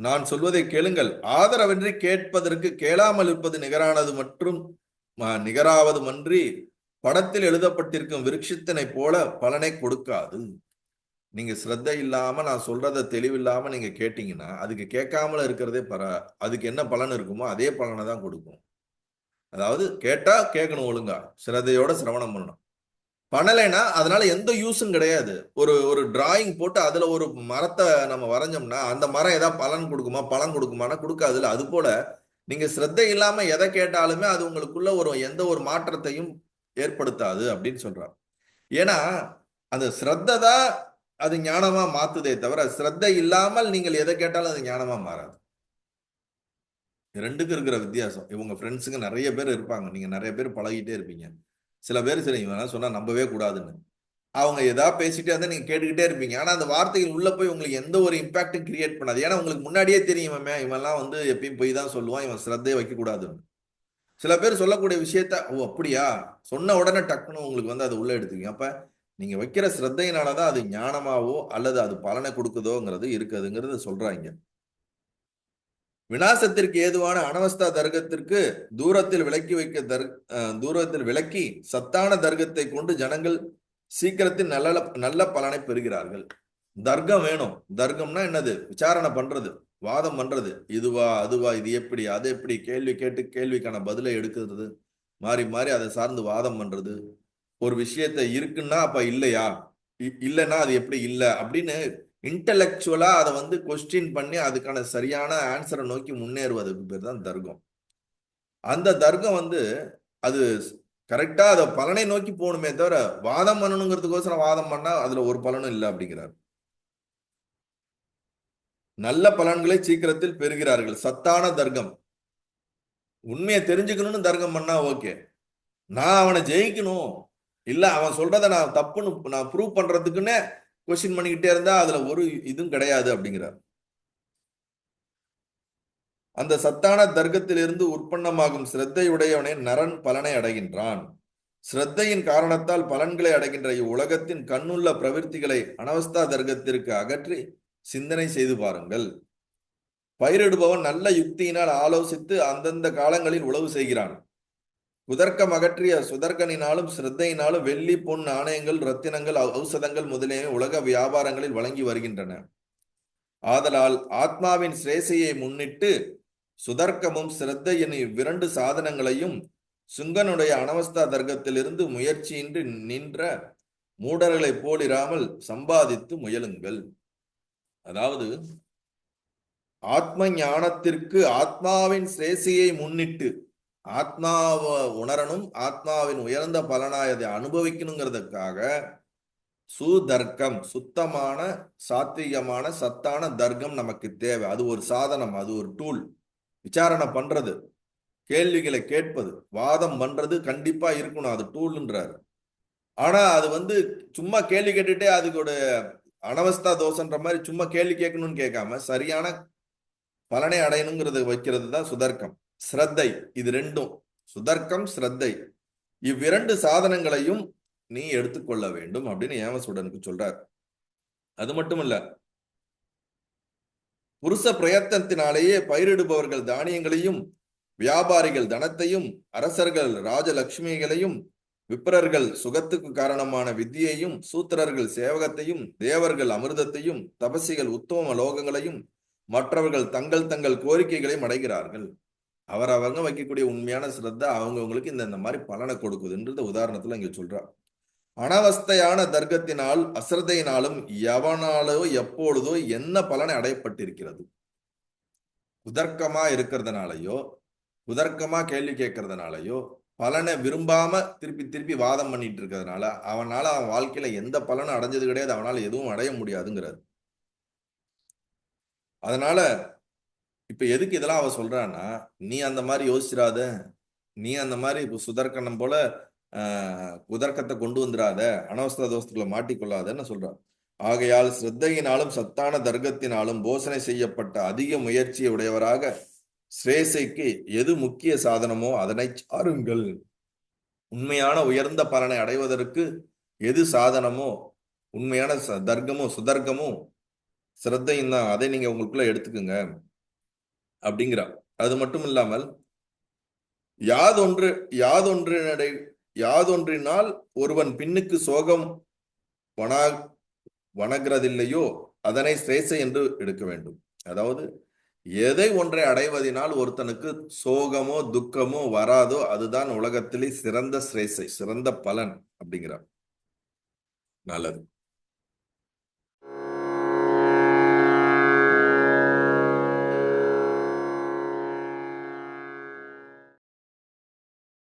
நான் சொல்வதை கேளுங்கள். ஆதரவின்றி கேட்பதற்கு கேளாமல் இருப்பது நிகரானது மற்றும் நிகராவது மன்றி படத்தில் எழுதப்பட்டிருக்கும் விருட்சத்தினை போல பலனை கொடுக்காது. நீங்க சிரத்தை இல்லாம நான் சொல்றத தெளிவில்லாம நீங்க கேட்டீங்கன்னா அதுக்கு கேட்காமல இருக்கிறதே அதுக்கு என்ன பலன் இருக்குமோ அதே பலனை தான் கொடுக்கும். அதாவது கேட்டா கேட்கணும், ஒழுங்கா சிரத்தையோட சிரவணம் பண்ணணும். பண்ணலைன்னா அதனால எந்த யூஸும் கிடையாது. ஒரு ஒரு டிராயிங் போட்டு அதுல ஒரு மரத்தை நம்ம வரைஞ்சோம்னா அந்த மரம் ஏதாவது பலன் கொடுக்குமா? பலன் கொடுக்குமானா கொடுக்காதுல்ல. அது போல நீங்க சிரத்தை இல்லாம எதை கேட்டாலுமே அது உங்களுக்குள்ள ஒரு எந்த ஒரு மாற்றத்தையும் ஏற்படுத்தாது அப்படின்னு சொல்றாரு. ஏன்னா அந்த சிரத்தை தான் அது ஞானமா மாத்துதே தவிர சிரத்தை இல்லாமல் நீங்கள் எதை கேட்டாலும் அது ஞானமா மாறாது. ரெண்டுக்கு இருக்கிற வித்தியாசம். இவங்க ஃப்ரெண்ட்ஸுங்க நிறைய பேர் இருப்பாங்க, நீங்க நிறைய பேர் பழகிட்டே இருப்பீங்க. சில பேர் சரி இவன் சொன்னா நம்பவே கூடாதுன்னு அவங்க ஏதாவது பேசிட்டே இருந்தா நீங்க கேட்டுக்கிட்டே இருப்பீங்க. ஆனா அந்த வார்த்தைகள் உள்ள போய் உங்களுக்கு எந்த ஒரு இம்பாக்டும் கிரியேட் பண்ணாது. ஏன்னா உங்களுக்கு முன்னாடியே தெரியும் இவன்லாம் வந்து எப்பயும் போய் தான் சொல்லுவான், இவன் சிரத்தையை வைக்க கூடாதுன்னு. சில பேர் சொல்லக்கூடிய விஷயத்த ஓ அப்படியா சொன்ன உடனே டக்குன்னு உங்களுக்கு வந்து அதை உள்ள எடுத்துக்கீங்க. அப்ப நீங்க வைக்கிற சிரத்தையினாலதான் அது ஞானமாவோ அல்லது அது பலனை கொடுக்குதோங்கிறது இருக்குதுங்கிறது சொல்றாங்க. விநாசத்திற்கு ஏதுவான அனவஸ்தா தர்க்கத்திற்கு தூரத்தில் விலக்கி சத்தான தர்க்கத்தை கொண்டு ஜனங்கள் சீக்கிரத்தில் நல்ல நல்ல பலனை பெறுகிறார்கள். தர்க்கம் வேணும். தர்க்கம்னா என்னது? விசாரணை பண்றது, வாதம் பண்றது. இதுவா அதுவா, இது எப்படி அது எப்படி, கேள்வி கேட்டு கேள்விக்கான பதிலை எடுக்கிறது, மாறி மாறி அதை சார்ந்து வாதம் பண்றது. ஒரு விஷயத்த இருக்குன்னா அப்ப இல்லையா, இல்லைன்னா அது எப்படி இல்லை அப்படின்னு இன்டலெக்சுவலா அதை வந்து கொஸ்டின் பண்ணி அதுக்கான சரியான ஆன்சரை நோக்கி முன்னேறுவதற்கு பேர் தான் தர்க்கம். அந்த தர்க்கம் வந்து அது கரெக்டா அதை பலனை நோக்கி போகணுமே தவிர வாதம் பண்ணணுங்கிறதுக்கோசரம் வாதம் பண்ணா அதுல ஒரு பலனும் இல்லை அப்படிங்கிறார். நல்ல பலன்களை சீக்கிரத்தில் பெறுகிறார்கள். சத்தான தர்க்கம். உண்மையை தெரிஞ்சுக்கணும்னு தர்க்கம் பண்ணா ஓகே. நான் அவனை ஜெயிக்கணும், இல்ல அவன் சொல்றதை நான் தப்புன்னு நான் ப்ரூவ் பண்றதுக்குன்னே கொஸ்டின் பண்ணிக்கிட்டே இருந்தா அதுல ஒரு இதுவும் கிடையாது அப்படிங்கிறார். அந்த சத்தான தர்க்கத்திலிருந்து உற்பத்தமாகும் சிரத்தையுடையவனே நரன் பலனை அடைகின்றான். சிரத்தையின் காரணத்தால் பலன்களை அடைகின்ற இவ்வுலகத்தின் கண்ணுள்ள பிரவிற்த்திகளை அனவஸ்தா தர்க்கத்திற்கு அகற்றி சிந்தனை செய்து பாருங்கள். பயிரிடுபவன் நல்ல யுக்தியினால் ஆலோசித்து அந்தந்த காலங்களில் உழவு செய்கிறான். குதர்க்கம் அகற்றிய சுதர்க்கனினாலும் சிரத்தையினாலும் வெள்ளி பொன் நாணயங்கள் ரத்தினங்கள் ஔஷதங்கள் முதலிய உலக வியாபாரங்களில் வழங்கி வருகின்றன. ஆதலால் ஆத்மாவின் சிரேசையை முன்னிட்டு சுதர்க்கமும் சிரத்தையின் இவ்விரண்டு சாதனங்களையும் சுங்கனுடைய அனவஸ்தா தர்க்கத்திலிருந்து முயற்சியின்றி நின்ற மூடர்களைப் போலிராமல் சம்பாதித்து முயலுங்கள். அதாவது ஆத்ம ஞானத்திற்கு ஆத்மாவின் சிரேசையை முன்னிட்டு ஆத்மாவை உணரணும், ஆத்மாவின் உயர்ந்த பலனாய் அதை அனுபவிக்கணுங்கிறதுக்காக சுதர்க்கம் சுத்தமான சாத்வீகமான சத்தான தர்க்கம் நமக்கு தேவை. அது ஒரு சாதனம், அது ஒரு டூல். விசாரணை பண்றது, கேள்விகளை கேட்பது, வாதம் பண்றது கண்டிப்பா இருக்கணும், அது டூல்ன்றாரு. ஆனா அது வந்து சும்மா கேள்வி கேட்டுட்டே அதுக்கோட அனவஸ்தா தோஷன்ற மாதிரி சும்மா கேள்வி கேட்கணும்னு கேட்காம சரியான பலனை அடையணுங்கிறத வைக்கிறது தான் சுதர்க்கம். ஸ்ரத்தை, இது ரெண்டும் சுதர்க்கம் ஸ்ரத்தை இவ்விரண்டு சாதனங்களையும் நீ எடுத்துக்கொள்ள வேண்டும் அப்படின்னு ஏமசுடனுக்கு சொல்றார். அது மட்டும் இல்ல, புருஷ பிரயத்தனத்தினாலேயே பயிரிடுபவர்கள் தானியங்களையும் வியாபாரிகள் தனத்தையும் அரசர்கள் ராஜலட்சுமிகளையும் விப்ரர்கள் சுகத்துக்கு காரணமான வித்தியையும் சூத்திரர்கள் சேவகத்தையும் தேவர்கள் அமிர்தத்தையும் தபசிகள் உத்தம லோகங்களையும் மற்றவர்கள் தங்கள் தங்கள் கோரிக்கைகளையும் அடைகிறார்கள். அவங்க வைக்கக்கூடிய உண்மையான சிரத்தை அவங்கவுங்களுக்கு இந்த மாதிரி பலனை கொடுக்குதுன்றது உதாரணத்துல இங்க சொல்றார். அனவஸ்தையான தர்க்கத்தினால் அசிரதையினாலும் எவனாலோ எப்பொழுதோ என்ன பலனை அடையப்பட்டிருக்கிறது. குதர்க்கமா இருக்கிறதுனாலயோ குதர்க்கமா கேள்வி கேட்கறதுனாலயோ பலனை விரும்பாம திருப்பி திருப்பி வாதம் பண்ணிட்டு இருக்கிறதுனால அவனால அவன் வாழ்க்கையில எந்த பலனும் அடைஞ்சது கிடையாது, அவனால எதுவும் அடைய முடியாதுங்கிறார். அதனால இப்ப எதுக்கு இதெல்லாம் அவ சொல்றான்னா, நீ அந்த மாதிரி யோசிச்சிடாத, நீ அந்த மாதிரி சுதர்க்கனம் போல குதர்க்கத்தை கொண்டு வந்துடாத, அனவஸ்தா தோஷத்துக்குள்ள மாட்டிக்கொள்ளாதன்னு சொல்றார். ஆகையால் சிரத்தையினாலும் சத்தான தர்க்கத்தினாலும் போசனை செய்யப்பட்ட அதிக முயற்சியை உடையவராக ஸ்ரேசைக்கு எது முக்கிய சாதனமோ அதனை சாருங்கள். உண்மையான உயர்ந்த பலனை அடைவதற்கு எது சாதனமோ உண்மையான தர்க்கமோ சுதர்க்கமோ சிரத்தையும் தான், அதை நீங்க உங்களுக்குள்ள எடுத்துக்குங்க. அப்படிங்கிறார். அது மட்டும் இல்லாமல் யாதொன்று யாதொன்றினடை யாதொன்றினால் ஒருவன் பின்னுக்கு சோகம் வனா வணங்குறதில்லையோ அதனை சிரேசை என்று எடுக்க வேண்டும். அதாவது எதை ஒன்றை அடைவதனால் ஒருத்தனுக்கு சோகமோ துக்கமோ வராதோ அதுதான் உலகத்திலே சிறந்த சிரேசை, சிறந்த பலன் அப்படிங்கிறார். நல்லது.